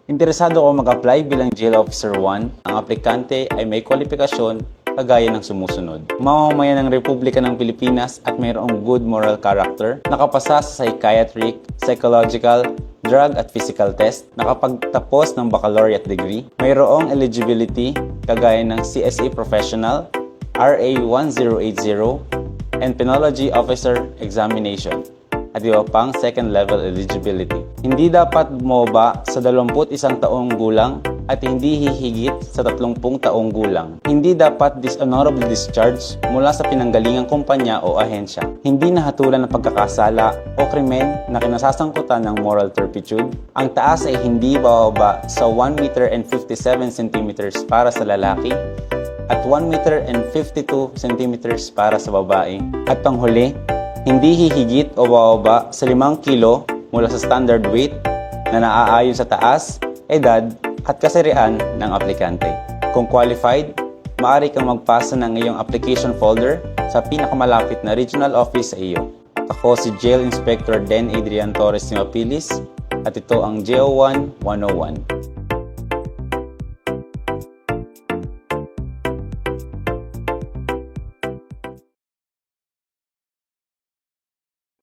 Interesado ako mag-apply bilang Jail Officer 1. Ang aplikante ay may kwalifikasyon kagaya ng sumusunod. Mamamayan ng Republika ng Pilipinas at mayroong good moral character, nakapasa sa psychiatric, psychological, drug at physical test, nakapagtapos ng baccalaureate degree, mayroong eligibility kagaya ng CSE Professional, RA 1080, and Penology Officer Examination, at iba pang second level eligibility. Hindi dapat bumaba sa 21 taong gulang at hindi hihigit sa 30 taong gulang. Hindi dapat dishonorably discharged mula sa pinanggalingang kumpanya o ahensya. Hindi nahatulan ng pagkakasala o krimen na kinasasangkutan ng moral turpitude. Ang taas ay hindi bababa sa 1 meter and 57 centimeters para sa lalaki at 1 meter and 52 centimeters para sa babae. At panghuli, hindi hihigit o bababa sa 5 kilo mula sa standard weight na naaayon sa taas, edad at kasarian ng aplikante. Kung qualified, maaari kang magpasa ng iyong application folder sa pinakamalapit na regional office sa iyo. Ako si Jail Inspector Den Adrian Torres Nimapilis at ito ang JO1 101.